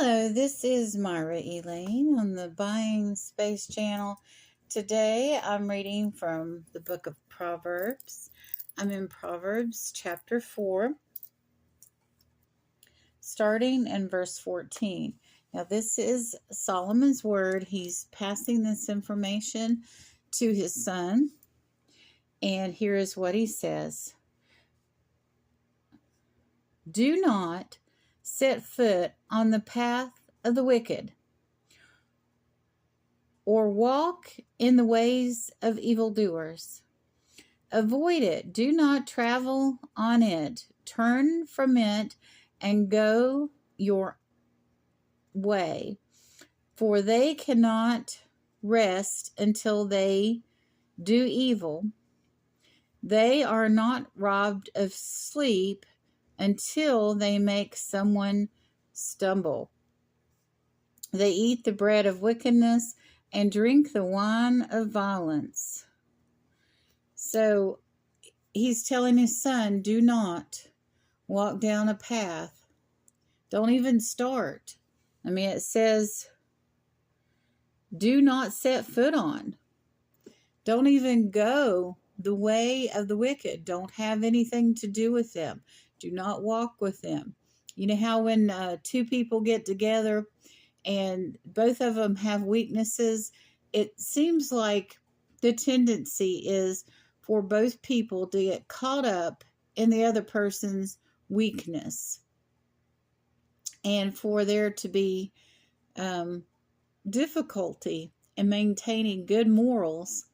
Hello, this is Myra Elaine on the Buying Space channel. Today I'm reading from the book of Proverbs. I'm in Proverbs chapter 4, starting in verse 14. Now, this is Solomon's word. He's passing this information to his son, and here is what he says. Do not set foot on the path of the wicked, or walk in the ways of evildoers. Avoid it. Do not travel on it. Turn from it and go your way, for they cannot rest until they do evil. They are not robbed of sleep until they make someone stumble. They eat the bread of wickedness and drink the wine of violence. So he's telling his son, do not walk down a path. Don't even start. I mean, it says, do not set foot on. Don't even go the way of the wicked. Don't have anything to do with them. Do not walk with them. You know how when two people get together and both of them have weaknesses, it seems like the tendency is for both people to get caught up in the other person's weakness, and for there to be difficulty in maintaining good morals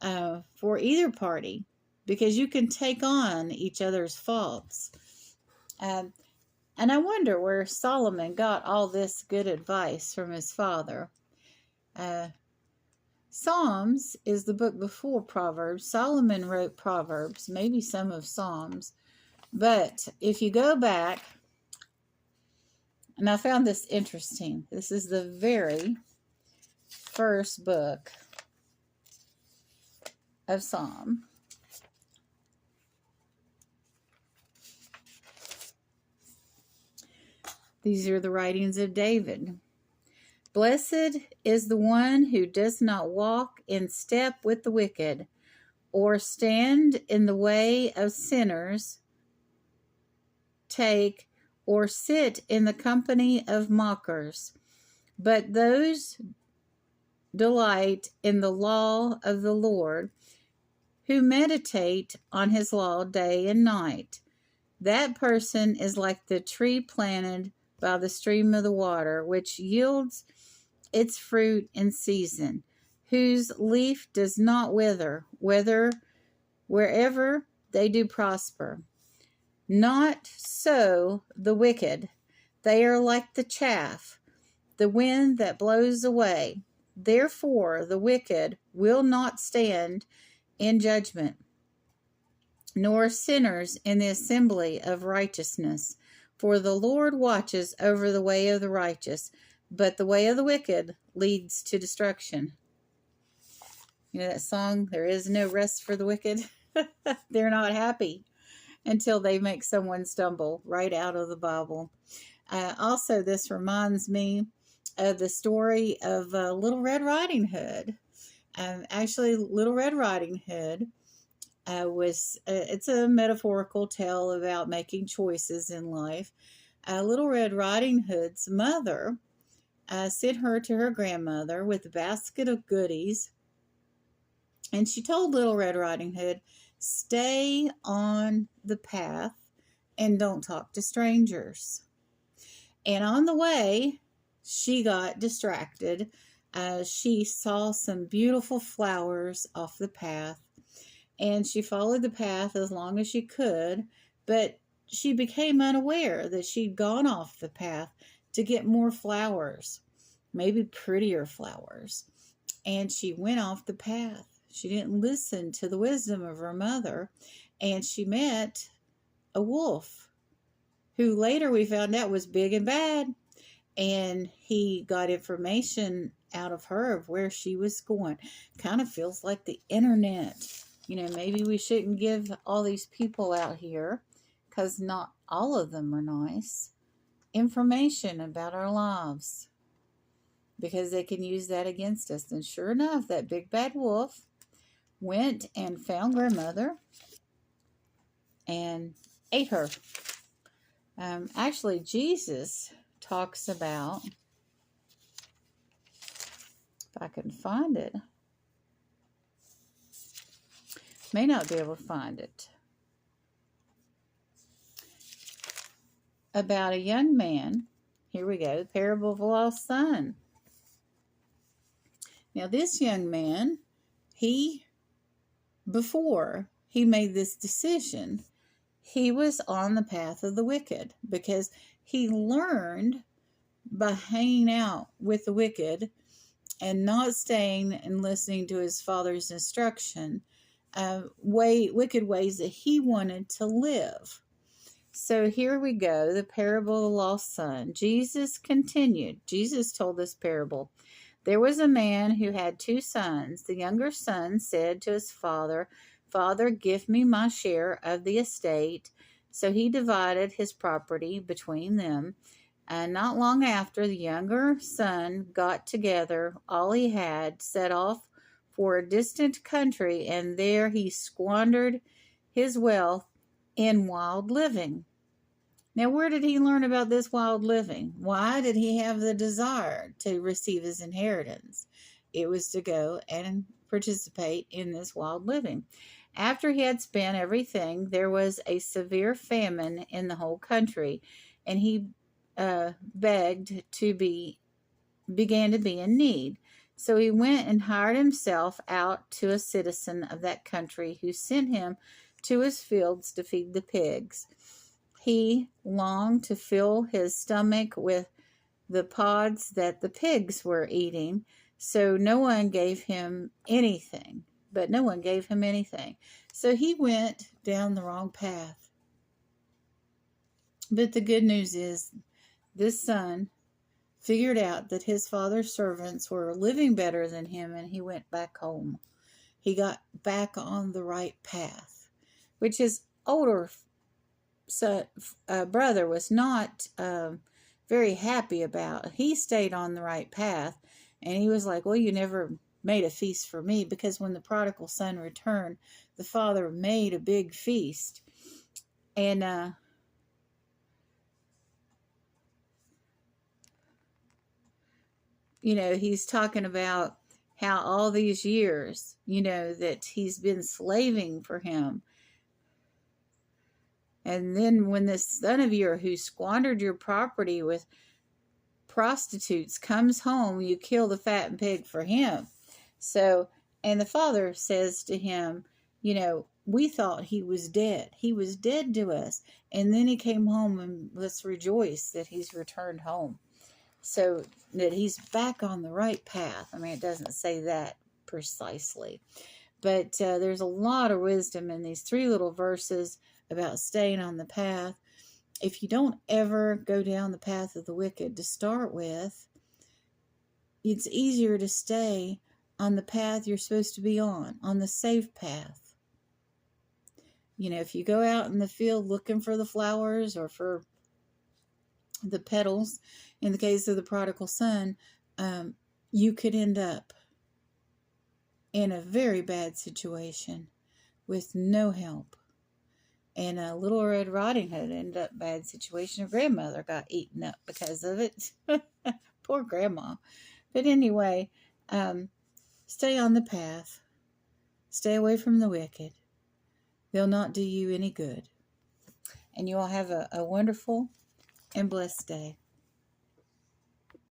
for either party, because you can take on each other's faults. And I wonder where Solomon got all this good advice from his father. Psalms is the book before Proverbs. Solomon wrote Proverbs, maybe some of Psalms. But if you go back, and I found this interesting. This is the very first book of Psalm. These are the writings of David. Blessed is the one who does not walk in step with the wicked, or stand in the way of sinners, or sit in the company of mockers, but those delight in the law of the Lord, who meditate on his law day and night. That person is like the tree planted by the stream of the water, which yields its fruit in season, whose leaf does not wither, wherever they do prosper. Not so the wicked. They are like the chaff, the wind that blows away. Therefore the wicked will not stand in judgment, nor sinners in the assembly of righteousness. For the Lord watches over the way of the righteous, but the way of the wicked leads to destruction. You know that song, there is no rest for the wicked? They're not happy until they make someone stumble, right out of the Bible. Also, this reminds me of the story of Little Red Riding Hood. Actually, Little Red Riding Hood it's a metaphorical tale about making choices in life. Little Red Riding Hood's mother sent her to her grandmother with a basket of goodies, and she told Little Red Riding Hood, stay on the path and don't talk to strangers. And on the way, she got distracted. She saw some beautiful flowers off the path, and she followed the path as long as she could, but she became unaware that she'd gone off the path to get more flowers, maybe prettier flowers, and she went off the path. She didn't listen to the wisdom of her mother, and she met a wolf, who later we found out was big and bad, and he got information out of her of where she was going. Kind of feels like the internet. You know, maybe we shouldn't give all these people out here, because not all of them are nice. information about our lives because they can use that against us. And sure enough, that big bad wolf went and found grandmother and ate her. Actually, Jesus talks about, if I can find it, may not be able to find it, about a young man. Here we go, the parable of the lost son. Now, this young man, before he made this decision, he was on the path of the wicked because he learned by hanging out with the wicked and not staying and listening to his father's instruction, wicked ways that he wanted to live. So here we go, the parable of the lost son. Jesus continued. Jesus told this parable. There was a man who had 2 sons. The younger son said to his father, "Father, give me my share of the estate." So he divided his property between them. And not long after, the younger son got together all he had, set off for a distant country, and there he squandered his wealth in wild living. Now, where did he learn about this wild living? Why did he have the desire to receive his inheritance? It was to go and participate in this wild living. After he had spent everything, there was a severe famine in the whole country, and he began to be in need. So he went and hired himself out to a citizen of that country who sent him to his fields to feed the pigs. He longed to fill his stomach with the pods that the pigs were eating, so no one gave him anything. So he went down the wrong path. But the good news is, this son figured out that his father's servants were living better than him, and he went back home. He got back on the right path, which his older brother was not very happy about. He stayed on the right path, and he was like, "Well, you never made a feast for me," because when the prodigal son returned, the father made a big feast. And he's talking about how all these years, that he's been slaving for him. And then when this son of yours who squandered your property with prostitutes comes home, you kill the fattened pig for him. So, and the father says to him, we thought he was dead. He was dead to us. And then he came home, and let's rejoice that he's returned home. So that he's back on the right path. I mean, it doesn't say that precisely. But there's a lot of wisdom in these 3 little verses about staying on the path. If you don't ever go down the path of the wicked to start with, it's easier to stay on the path you're supposed to be on the safe path. If you go out in the field looking for the flowers or for the petals, in the case of the prodigal son, you could end up in a very bad situation with no help. And Little Red Riding Hood ended up in a bad situation. Her grandmother got eaten up because of it. Poor grandma. But anyway, stay on the path. Stay away from the wicked. They'll not do you any good. And you all have a wonderful and blessed day.